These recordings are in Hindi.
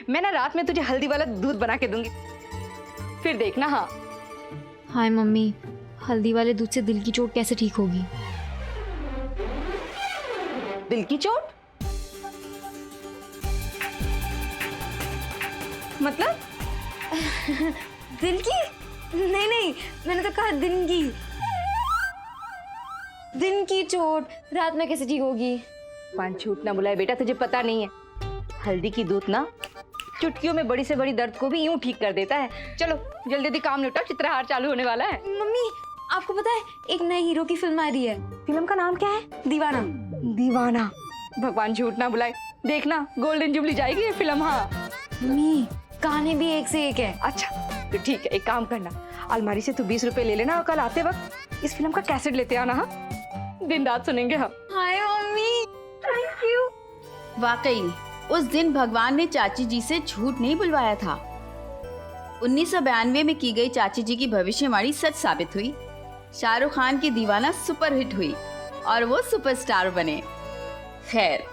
मैं ना रात में तुझे हल्दी वाला दूध बना के दूंगी, फिर देखना। हाँ हाय मम्मी, हल्दी वाले दूध से दिल की चोट कैसे ठीक होगी? दिल की चोट मतलब? दिल की? नहीं नहीं, मैंने तो कहा दिन की चोट रात में कैसे ठीक होगी? पान झूठ ना बुलाए बेटा, तुझे पता नहीं है, हल्दी की दूध ना चुटकियों में बड़ी से बड़ी दर्द को भी यूं ठीक कर देता है। चलो जल्दी जल्दी काम निपटाओ, चित्रहार चालू होने वाला है। मम्मी आपको पता है एक नए हीरो की फिल्म आ रही है। फिल्म का नाम क्या है? दीवाना। दीवाना? भगवान झूठ ना बुलाए, देखना गोल्डन जुबली जाएगी ये फिल्म। हाँ मम्मी गाने भी एक से एक है। अच्छा तो ठीक है, एक काम करना, अलमारी से तू 20 रुपए ले लेना और कल आते वक्त इस फिल्म का कैसेट लेते आना। हाँ दिन रात सुनेंगे हम। हाय मम्मी, थैंक यू। वाकई उस दिन भगवान ने चाची जी से झूठ नहीं बुलवाया था। 1992 में की गई चाची जी की भविष्यवाणी सच साबित हुई। शाहरुख खान की दीवाना सुपरहिट हुई और वो सुपरस्टार बने। खैर,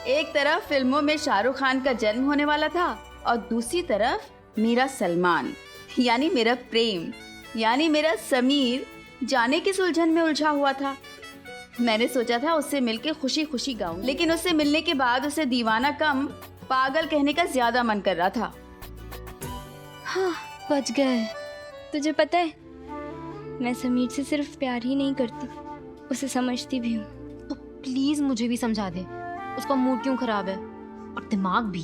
एक तरफ फिल्मों में शाहरुख खान का जन्म होने वाला था और दूसरी तरफ मेरा सलमान, यानी मेरा प्रेम, यानी मेरा समीर जाने किस उलझन में उलझा हुआ था। मैंने सोचा था उससे मिलके खुशी खुशी गाऊं, लेकिन उससे मिलने के बाद उसे दीवाना कम पागल कहने का ज्यादा मन कर रहा था। हाँ बच गए। तुझे पता है मैं समीर से सिर्फ प्यार ही नहीं करती, उसे समझती भी हूँ। तो प्लीज मुझे भी समझा दे, उसका मूड क्यों खराब है और दिमाग भी।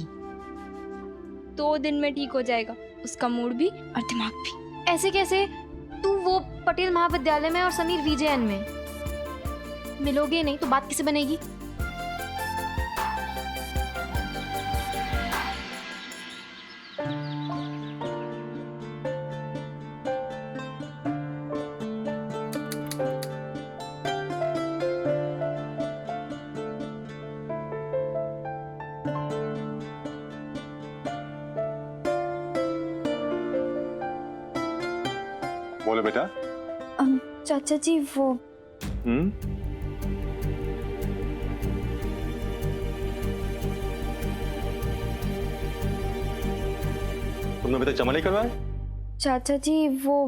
2 दिन में ठीक हो जाएगा, उसका मूड भी और दिमाग भी। ऐसे कैसे? तू वो पटेल महाविद्यालय में और समीर VJN में मिलोगे नहीं तो बात कैसे बनेगी? बोलो बेटा। चाचा जी वो तुमने अभी तक जमा नहीं करवाया? चाचा जी वो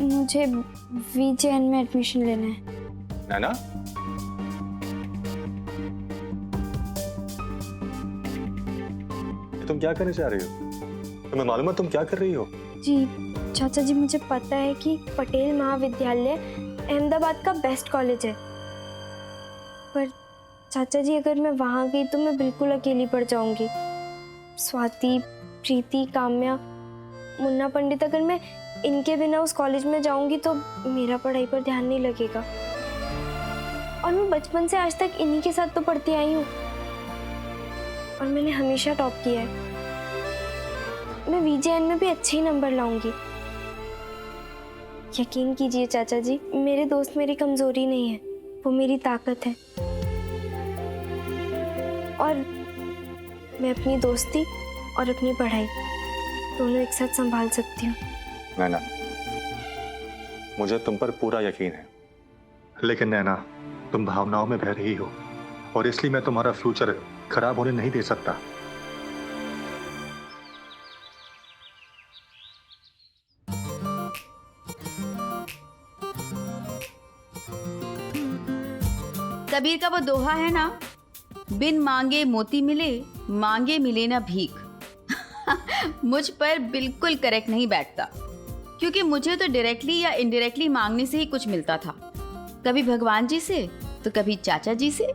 मुझे VJN में एडमिशन लेना है। नैना, तुम क्या करने जा रही हो? तुम्हें मालूम है तुम क्या कर रही हो? जी चाचा जी, मुझे पता है कि पटेल महाविद्यालय अहमदाबाद का बेस्ट कॉलेज है, पर चाचा जी अगर मैं वहाँ गई तो मैं बिल्कुल अकेली पड़ जाऊंगी। स्वाति, प्रीति, काम्या, मुन्ना पंडित, अगर मैं इनके बिना उस कॉलेज में जाऊंगी तो मेरा पढ़ाई पर ध्यान नहीं लगेगा। और मैं बचपन से आज तक इन्हीं के साथ तो पढ़ती आई हूँ और मैंने हमेशा टॉप किया है। मैं VJN में भी अच्छे ही नंबर लाऊंगी। यकीन कीजिए चाचा जी, मेरे दोस्त मेरी कमजोरी नहीं है, वो मेरी ताकत है। और मैं अपनी दोस्ती और अपनी पढ़ाई दोनों एक साथ संभाल सकती हूँ। नैना, मुझे तुम पर पूरा यकीन है, लेकिन नैना तुम भावनाओं में बह रही हो और इसलिए मैं तुम्हारा फ्यूचर खराब होने नहीं दे सकता। कबीर का वो दोहा है ना, बिन मांगे मोती मिले, मांगे मिले ना भीख। मुझ पर बिल्कुल करेक्ट नहीं बैठता, क्योंकि मुझे तो डायरेक्टली या इनडायरेक्टली मांगने से ही कुछ मिलता था, कभी भगवान जी से तो कभी चाचा जी से।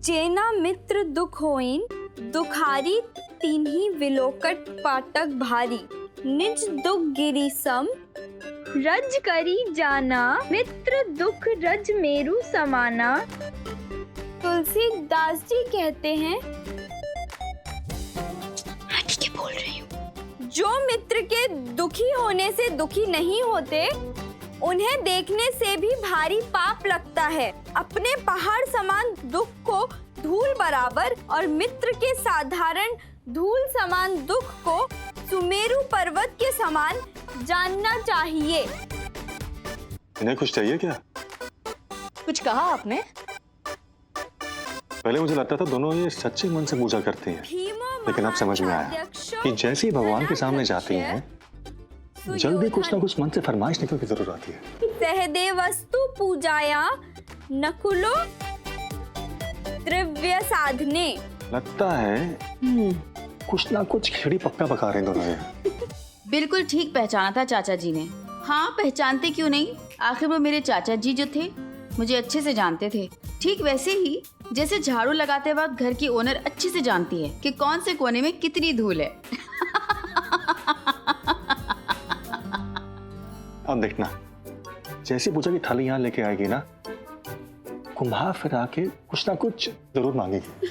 जेना मित्र दुख होइन, दुखारी तिन्ही विलोकट पाटक भारी, निज दुख गिरी सम, रज करी जाना, मित्र दुख रज मेरु समाना। तुलसीदास जी कहते हैं, ठीक है बोल रही हूँ, जो मित्र के दुखी होने से दुखी नहीं होते, उन्हें देखने से भी भारी पाप लगता है। अपने पहाड़ समान दुख को धूल बराबर और मित्र के साधारण धूल समान दुख को सुमेरु पर्वत के समान जानना चाहिए। इन्हें कुछ चाहिए क्या? कुछ कहा आपने? पहले मुझे लगता था दोनों ये सच्चे मन से पूजा करती हैं, लेकिन अब समझ में आया कि जैसे ही भगवान के सामने जाती हैं, जल्दी कुछ ना कुछ मन से फरमाइश निकल की जरूर आती है। सहदे वस्तु पूजाया नकुलो द्रव्य साधने। लगता है कुछ ना कुछ खिचड़ी पक्का पका रहे हैं दोनों ये। बिल्कुल ठीक पहचाना था चाचा जी ने। हाँ, पहचानते क्यों नहीं, आखिर वो मेरे चाचा जी जो थे मुझे अच्छे से जानते थे। ठीक वैसे ही जैसे झाड़ू लगाते वक्त घर की ओनर अच्छे से जानती है कि कौन से कोने में कितनी धूल है। अब देखना, जैसी पूजा की थाली यहाँ लेके आएगी ना, घुमा फिरा के कुछ ना कुछ जरूर मांगेगी।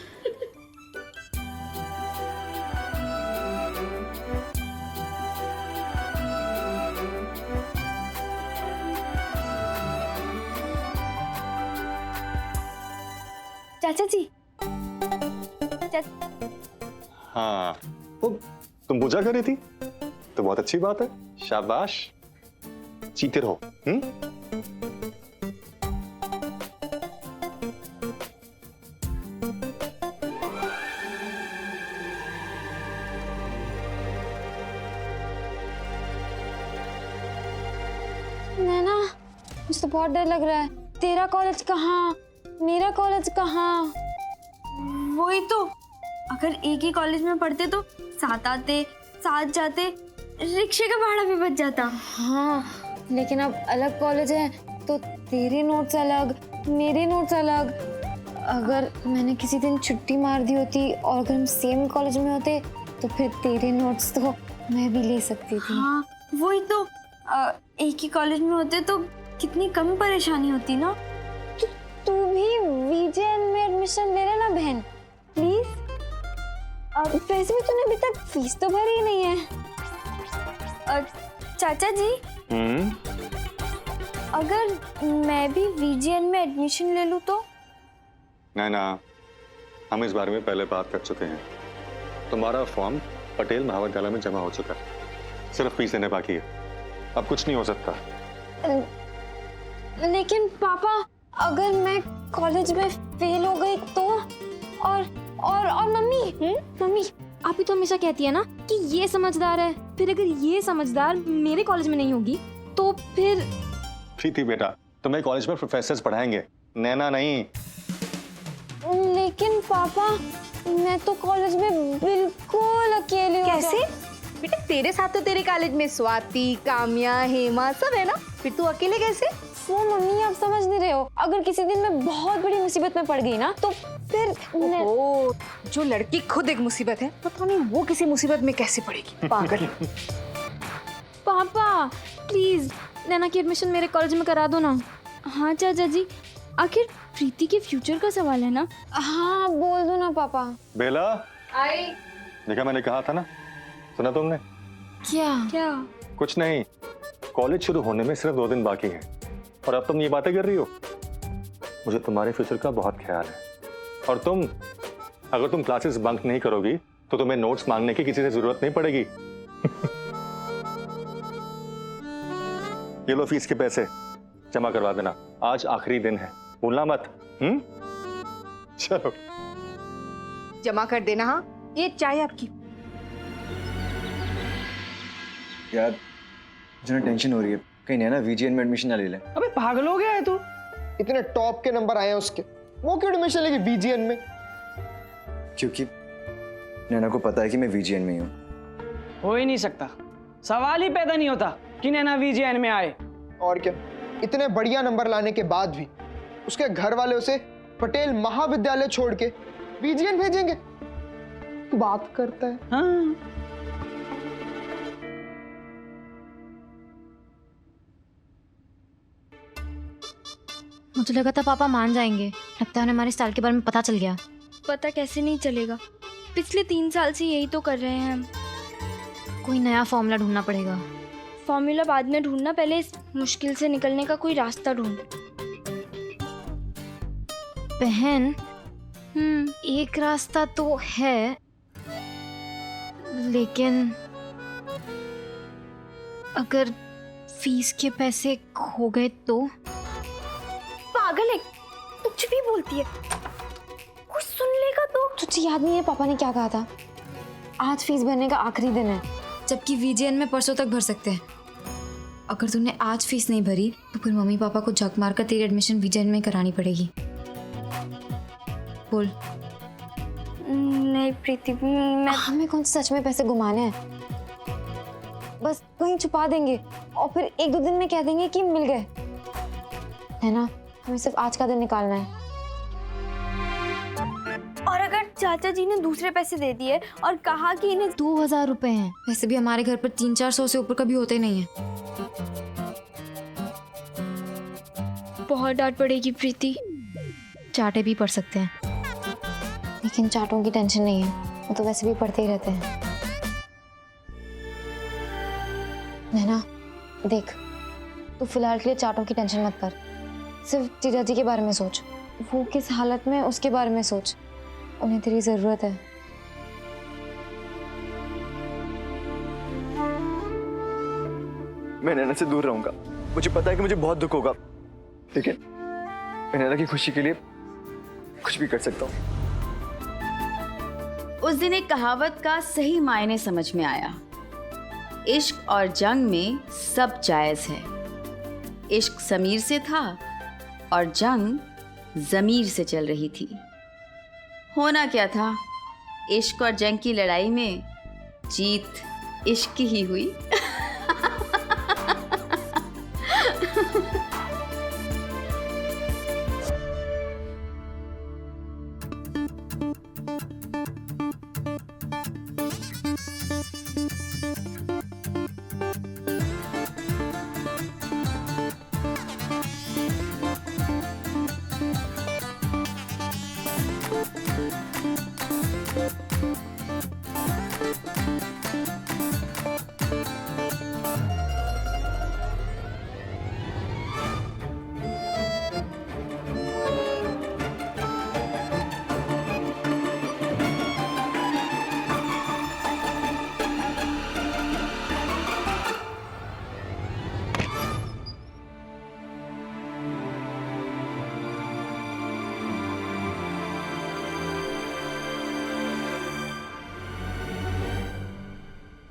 चाचा जी, हाँ, तो तुम पूजा कर रही थी तो बहुत अच्छी बात है, शाबाश, जीते रहो। नैना, मुझे तो बहुत डर लग रहा है। तेरा कॉलेज कहाँ, मेरा कॉलेज कहाँ? वही तो, अगर एक ही कॉलेज में पढ़ते तो साथ आते साथ जाते, रिक्शे का भाड़ा भी बच जाता। हाँ, लेकिन अब अलग कॉलेज है तो तेरे नोट्स अलग, मेरे नोट्स अलग। अगर मैंने किसी दिन छुट्टी मार दी होती और अगर हम सेम कॉलेज में होते तो फिर तेरे नोट्स तो मैं भी ले सकती थी। हाँ, वही तो, एक ही कॉलेज में होते तो कितनी कम परेशानी होती ना। तू भी वीजेएन में एडमिशन ले लेना बहन, प्लीज। वैसे भी तूने अभी तक फीस तो भरी ही नहीं है। चाचा जी, अगर मैं भी वीजेएन में एडमिशन ले लूं तो? नैना, हम इस बारे में पहले बात कर चुके हैं। तुम्हारा फॉर्म पटेल महाविद्यालय में जमा हो चुका है, सिर्फ फीस देने बाकी है। अब कुछ नहीं हो सकता। लेकिन पापा, अगर मैं कॉलेज में फेल हो गई तो? और मम्मी, मम्मी आप ही तो हमेशा कहती है ना कि ये समझदार है, फिर अगर ये समझदार मेरे कॉलेज में नहीं होगी तो फिर। प्रीति बेटा, तुम्हें कॉलेज में प्रोफेसर्स पढ़ाएंगे, नैना नहीं। लेकिन पापा, मैं तो कॉलेज में बिल्कुल अकेली हूँ। कैसे बेटा, तेरे साथ तो तेरे कॉलेज में स्वाति, काम्या, हेमा सब है ना, फिर तू अकेले कैसे? वो मम्मी, आप समझ नहीं रहे हो। अगर किसी दिन मैं बहुत बड़ी मुसीबत में पड़ गई ना तो फिर ओहो, जो लड़की खुद एक मुसीबत है, पता नहीं वो किसी मुसीबत में कैसे पड़ेगी, पागल। पापा प्लीज नैना की एडमिशन मेरे कॉलेज में करा दो ना। हाँ चाचा जी, आखिर प्रीति के फ्यूचर का सवाल है ना। हाँ बोल दो ना पापा। बेला, आई देखा, मैंने कहा था ना, सुना तुमने? क्या? कुछ नहीं, कॉलेज शुरू होने में सिर्फ 2 दिन बाकी हैं और अब तुम ये बातें कर रही हो। मुझे तुम्हारे फ्यूचर का बहुत ख्याल है, और अगर तुम क्लासेस बंक नहीं करोगी तो तुम्हें नोट्स मांगने की किसी से जरूरत नहीं पड़ेगी। ये लो फीस के पैसे, जमा करवा देना, आज आखिरी दिन है, भूलना मत। चलो जमा कर देना। हाँ, ये चाय आपकी। यार, मुझे ना टेंशन हो रही है, कहीं नैना वीजेएन में एडमिशन ना ले ले। अबे पागल हो गया है तू? इतने टॉप के नंबर आए हैं उसके, वो क्यों एडमिशन लेगी वीजेएन में? क्योंकि नैना को पता है कि मैं वीजेएन में ही हूँ। हो ही नहीं सकता, सवाल ही पैदा नहीं होता कि नैना वीजेएन में आए। और क्या, इतने बढ़िया नंबर लाने के बाद भी उसके घर वाले उसे पटेल महाविद्यालय छोड़ के वीजेएन भेजेंगे? बात करता है। हाँ। मुझे लगा था पापा मान जाएंगे, लगता है उन्हें हमारे स्टाइल के बारे में पता चल गया। पता कैसे नहीं चलेगा, पिछले 3 साल से यही तो कर रहे हैं हम। कोई नया फॉर्मूला ढूंढना पड़ेगा। फॉर्मूला बाद में ढूंढना, पहले इस मुश्किल से निकलने का कोई रास्ता ढूंढ। बहन, एक रास्ता तो है, लेकिन अगर फीस के पैसे खो गए तो? पागल है, कुछ भी बोलती है। कुछ सुन लेगा तो। तुझे याद नहीं है पापा ने क्या कहा था? आज फीस भरने का आखिरी दिन है, जबकि वीजीएन में परसों तक भर सकते हैं। अगर तूने आज फीस नहीं भरी तो फिर मम्मी पापा को झक मार कर तेरी एडमिशन वीजीएन में करानी पड़ेगी। बोल। नहीं प्रीति, मैं हमें कौन से सच में पैसे घुमाने हैं? बस कहीं छुपा देंगे और फिर 1-2 दिन में कह देंगे कि मिल गए, है ना? हमें सिर्फ आज का दिन निकालना है। और अगर चाचा जी ने दूसरे पैसे दे दिए और कहा कि इन्हें 2000 रुपए हैं, वैसे भी हमारे घर पर 300-400 से ऊपर कभी होते नहीं है। बहुत डांट पड़ेगी प्रीति। चाटे भी पढ़ सकते हैं, लेकिन चाटों की टेंशन नहीं है, वो तो वैसे भी पढ़ते ही रहते हैं। नैना देख, तू फिलहाल के लिए चाटों की टेंशन मत कर, सिर्फ जीजा जी के बारे में सोच। वो किस हालत में, उसके बारे में सोच। उन्हें तेरी जरूरत है। मैं नैना से दूर रहूंगा। मुझे पता है कि मुझे बहुत दुख होगा, लेकिन मैं नैना की खुशी के लिए कुछ भी कर सकता हूँ। उस दिन एक कहावत का सही मायने समझ में आया। इश्क और जंग में सब जायज है। इश्क समीर से था और जंग ज़मीर से चल रही थी। होना क्या था, इश्क और जंग की लड़ाई में जीत इश्क की ही हुई।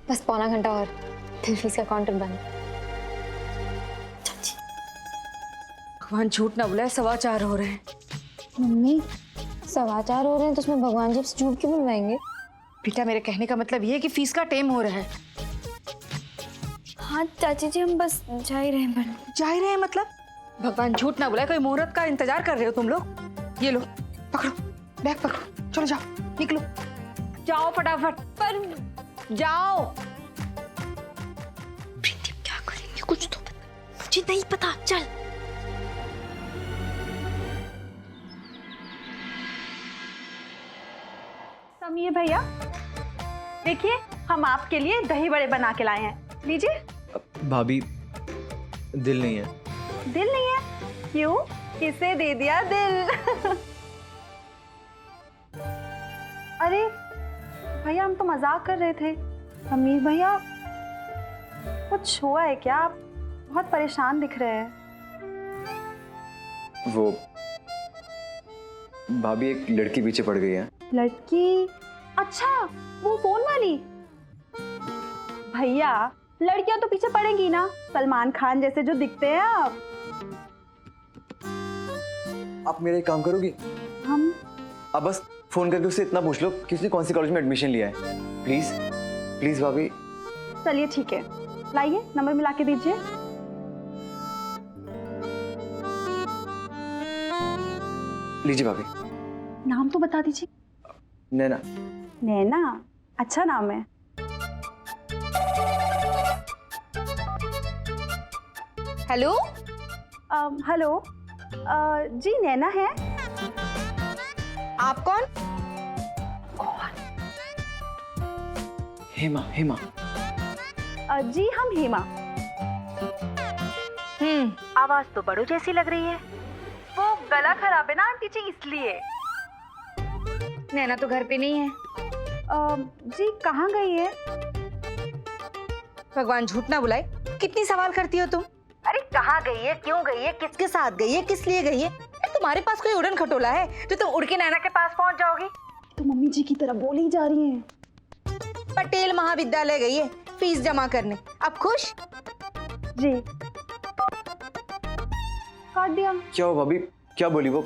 बस पौना घंटा और, फिर फीस का काउंटर बंद। भगवान झूठ ना बुलाए, 4:15 हो रहे हैं। मम्मी 4:15 हो रहे हैं तो उसमें भगवान जी से झूठ क्यों बुलवाएंगे? बेटा मेरे कहने का मतलब ये है कि फीस का टाइम हो रहा है। हाँ चाची जी, हम बस जा ही रहे हैं। जा ही रहे हैं मतलब? भगवान झूठ ना बुलाए, कोई मुहूर्त का इंतजार कर रहे हो तुम लोग। ये लो पकड़ो, बैग पकड़ो, चलो जाओ, निकलो, जाओ फटाफट। पर जाओ। प्रीति क्या करेंगे कुछ तो मुझे नहीं पता। चल। समीर भैया देखिए, हम आपके लिए दही बड़े बना के लाए हैं, लीजिए। भाभी दिल नहीं है। दिल नहीं है? क्यों, किसे दे दिया दिल? अरे भैया, हम तो मजाक कर रहे थे। समीर भैया कुछ हुआ है क्या? आप बहुत परेशान दिख रहे हैं। वो भाभी एक लड़की पीछे पड़ गई है। लड़की? अच्छा, वो फोन वाली। भैया लड़कियां तो पीछे पड़ेंगी ना, सलमान खान जैसे जो दिखते हैं आप मेरा एक काम करोगी? हम आप बस फोन करके उससे इतना पूछ लो कि उसने कौन सी कॉलेज में एडमिशन लिया है। प्लीज प्लीज भाभी। चलिए ठीक है, लाइए नंबर मिला के दीजिए। लीजिए भाभी। नाम तो बता दीजिए। नैना। नैना? अच्छा नाम है। हेलो। हेलो। जी नैना है। आप कौन? हेमा। हेमा। जी हम हेमा। आवाज तो बड़ों जैसी लग रही है। वो गला खराब है ना आंटी जी, इसलिए। नैना तो घर पे नहीं है। जी कहाँ गई है? भगवान झूठ ना बुलाए, कितनी सवाल करती हो तुम। अरे कहाँ गई है, क्यों गई है, किसके साथ गई है, किस लिए गई है? तुम्हारे पास कोई उड़न खटोला है जो तुम उड़ के नैना के पास पहुंच जाओगी? तो मम्मी जी की तरह बोली जा रही हैं। पटेल महाविद्यालय गई है फीस जमा करने, अब खुश? जी काट दिया। क्या हो भाभी, क्या बोली वो,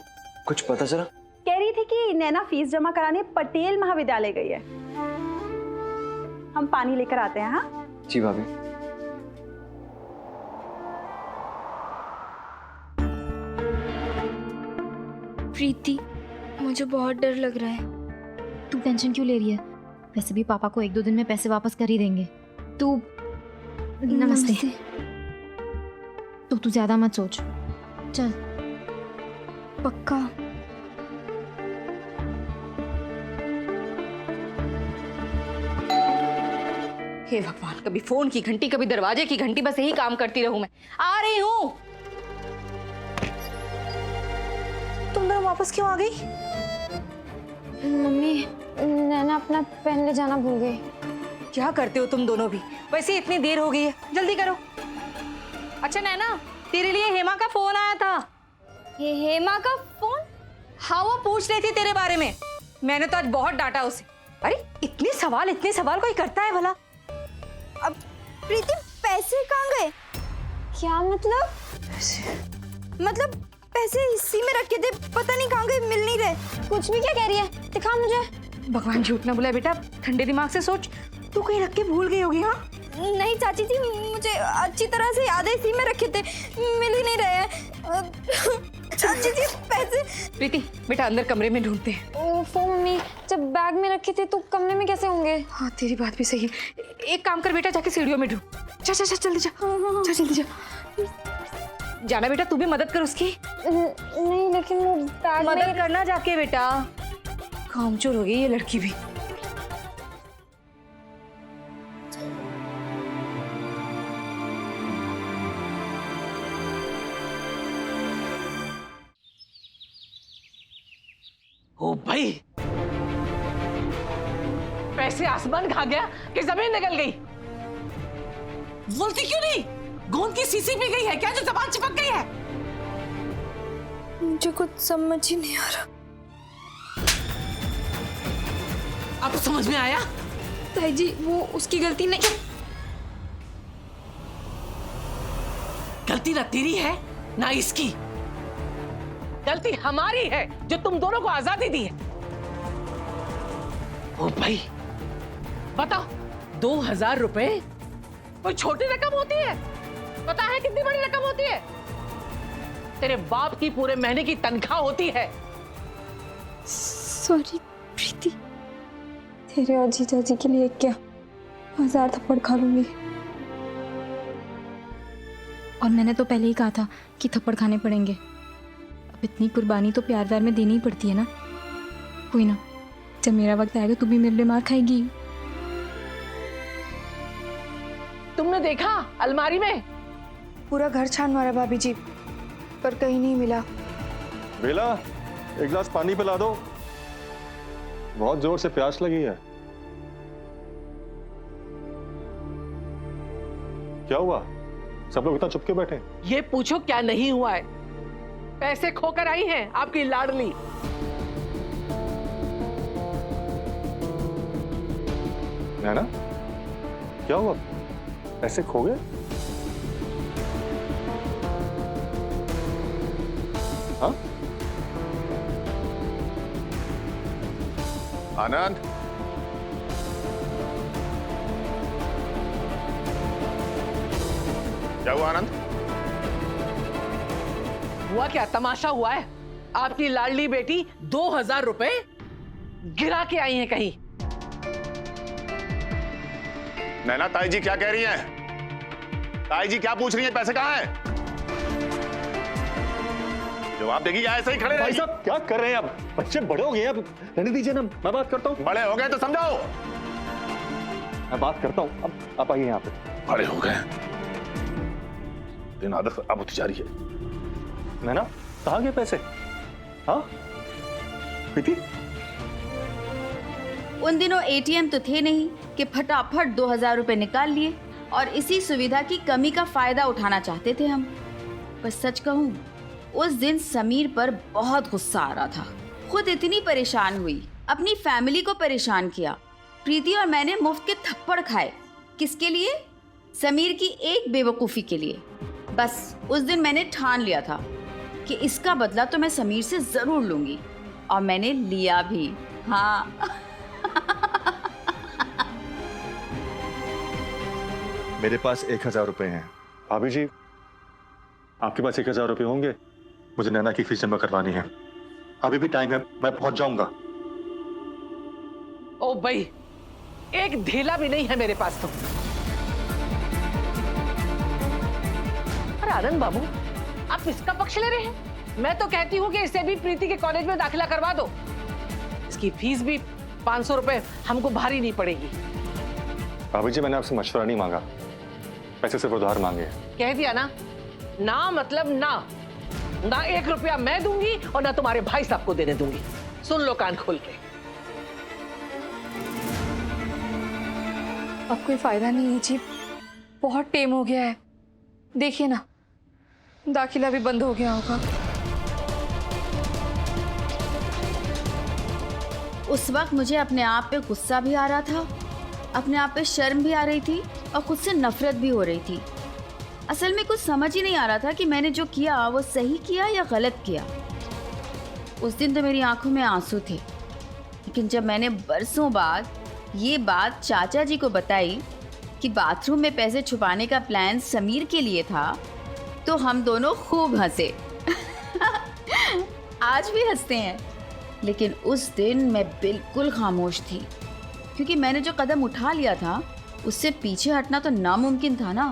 कुछ पता चला? कह रही थी कि नैना फीस जमा कराने पटेल महाविद्यालय गई है। हम पानी लेकर आते हैं। हाँ जी भाभी। प्रीति, मुझे बहुत डर लग रहा है। तू टेंशन क्यों ले रही है? वैसे भी पापा को 1-2 दिन में पैसे वापस कर ही देंगे। तू नमस्ते। तो तू ज्यादा मत सोच, चल। पक्का? हे भगवान, कभी फोन की घंटी कभी दरवाजे की घंटी, बस यही काम करती रहूं मैं। आ रही हूं। तुम दोनों वापस क्यों आ गई? मम्मी, नैना अपना पेन ले जाना भूल गई। क्या करते हो तुम दोनों भी? वैसे इतनी देर हो गई है, जल्दी करो। अच्छा नैना, तेरे लिए हेमा का फोन आया था। हेमा का फोन? हाँ, वो पूछ रही थी तेरे बारे में। मैंने तो आज बहुत डांटा उसे। अरे इतने सवाल कोई करता है भला? अब प्रीति, पैसे कहाँ गए? क्या मतलब? मतलब पैसे इसी में रखे थे, पता नहीं कहाँ गए, मिल नहीं रहे। कुछ भी क्या कह रही है? दिखा मुझे। भगवान झूठ ना बुलाए बेटा, ठंडे दिमाग से सोच। तू कहीं रख के भूल गई होगी। हाँ नहीं चाची जी, मुझे अच्छी तरह से याद है, इसी में रखे थे, मिल ही नहीं रहे हैं। चाची जी पैसे। प्रीति बेटा, अंदर कमरे में ढूंढते हैं। ओफो मम्मी, जब बैग में रखे थे तो कमरे में कैसे होंगे? हाँ तेरी बात भी सही है। एक काम कर बेटा, जाके सीढ़ियों में ढूंढ। जा जल्दी जा, जा जल्दी जा। जाना बेटा, तू भी मदद कर उसकी। नहीं, लेकिन वो बैग मदद में। करना जाके बेटा। कामचोर हो गई ये लड़की भी। ओ भाई, पैसे आसमान खा गया कि जमीन निकल गई? बोलती क्यों नहीं? गोंद की सीसी पी गई है क्या जो जबान चिपक गई है? मुझे कुछ समझ ही नहीं आ रहा। अब समझ में आया? ताई जी, वो उसकी गलती नहीं। गलती ना तेरी है ना इसकी, गलती हमारी है जो तुम दोनों को आजादी दी है। ओ भाई बताओ, 2000 रुपए कोई छोटी रकम होती है? पता है कितनी बड़ी रकम होती है? तेरे बाप की पूरे महीने की तनख्वाह होती है। सॉरी प्रीति, तेरे और जीजा जी के लिए क्या 1000 थप्पड़ खा लूंगी। और मैंने तो पहले ही कहा था कि थप्पड़ खाने पड़ेंगे। अब इतनी कुर्बानी तो प्यार व्यार में देनी ही पड़ती है ना। कोई ना, जब मेरा वक्त आएगा तू भी मेरे लिए मार खाएगी। तुमने देखा अलमारी में? पूरा घर छान मारा भाभी जी, पर कहीं नहीं मिला। बेला, एक गिलास पानी पिला दो, बहुत जोर से प्यास लगी है। क्या हुआ? सब लोग इतना चुपके बैठे? ये पूछो क्या नहीं हुआ है? पैसे खोकर आई हैं आपकी लाडली। नैना, क्या हुआ? पैसे खो गए? हाँ? आनंद, क्या हुआ आनंद? हुआ क्या? तमाशा हुआ है। आपकी लाडली बेटी 2000 रुपए गिरा के आई हैं कहीं। नैना, ताई जी क्या कह रही हैं? ताई जी क्या पूछ रही हैं? पैसे कहाँ हैं? जवाब देगी या ऐसे ही खड़े भाई रहेगी? साहब क्या कर रहे हैं? अब बच्चे बड़े हो गए, अब रहने दीजिए ना, मैं बात करता हूँ। बड़े हो गए तो समझाओ। मैं बात करता हूँ, अब आप आइए यहाँ पे। बड़े हो गए, दिन आदत अब होती जा रही है। नैना, कहाँ गए पैसे? हाँ प्रीति? उन दिनों एटीएम तो थे नहीं कि फटाफट 2000 रुपए निकाल लिए, और इसी सुविधा की कमी का फायदा उठाना चाहते थे हम। पर सच कहूं उस दिन समीर पर बहुत गुस्सा आ रहा था। खुद इतनी परेशान हुई, अपनी फैमिली को परेशान किया। प्रीति और मैंने मुफ्त के थप्पड़ खाए। किसके लिए? समीर की एक बेवकूफ़ी के लिए। बस उस दिन मैंने ठान लिया था कि इसका बदला तो मैं समीर से ज़रूर लूँगी, और मैंने लिया भी। हाँ। मेरे पास 1000 रुपए हैं। भाभी जी, आपके पास 1000 रुपए होंगे? मुझे नैना की फीस जमा करवानी है। अभी भी टाइम है, मैं पहुंच जाऊंगा। ओ भाई, एक ढीला भी नहीं है मेरे पास तो। अरे आनंद बाबू, आप इसका पक्ष ले रहे हैं? मैं तो कहती हूँ कि इसे भी प्रीति के कॉलेज में दाखिला करवा दो। इसकी फीस भी 500 रुपए हमको भारी नहीं पड़ेगी। भाभी जी, मैंने आपसे मशवरा नहीं मांगा, पैसे सिर्फ उधार मांगे। कह दिया ना, ना मतलब ना। ना 1 रुपया मैं दूंगी और ना तुम्हारे भाई साहब को देने दूंगी। सुन लो कान खोल के। अब कोई फायदा नहीं है जी, बहुत टेम हो गया है। देखिए ना, दाखिला भी बंद हो गया होगा। उस वक्त मुझे अपने आप पे गुस्सा भी आ रहा था, अपने आप पे शर्म भी आ रही थी और खुद से नफरत भी हो रही थी। असल में कुछ समझ ही नहीं आ रहा था कि मैंने जो किया वो सही किया या गलत किया। उस दिन तो मेरी आंखों में आंसू थे, लेकिन जब मैंने बरसों बाद ये बात चाचा जी को बताई कि बाथरूम में पैसे छुपाने का प्लान समीर के लिए था, तो हम दोनों खूब हंसे। आज भी हंसते हैं। लेकिन उस दिन मैं बिल्कुल खामोश थी, क्योंकि मैंने जो कदम उठा लिया था उससे पीछे हटना तो नामुमकिन था ना।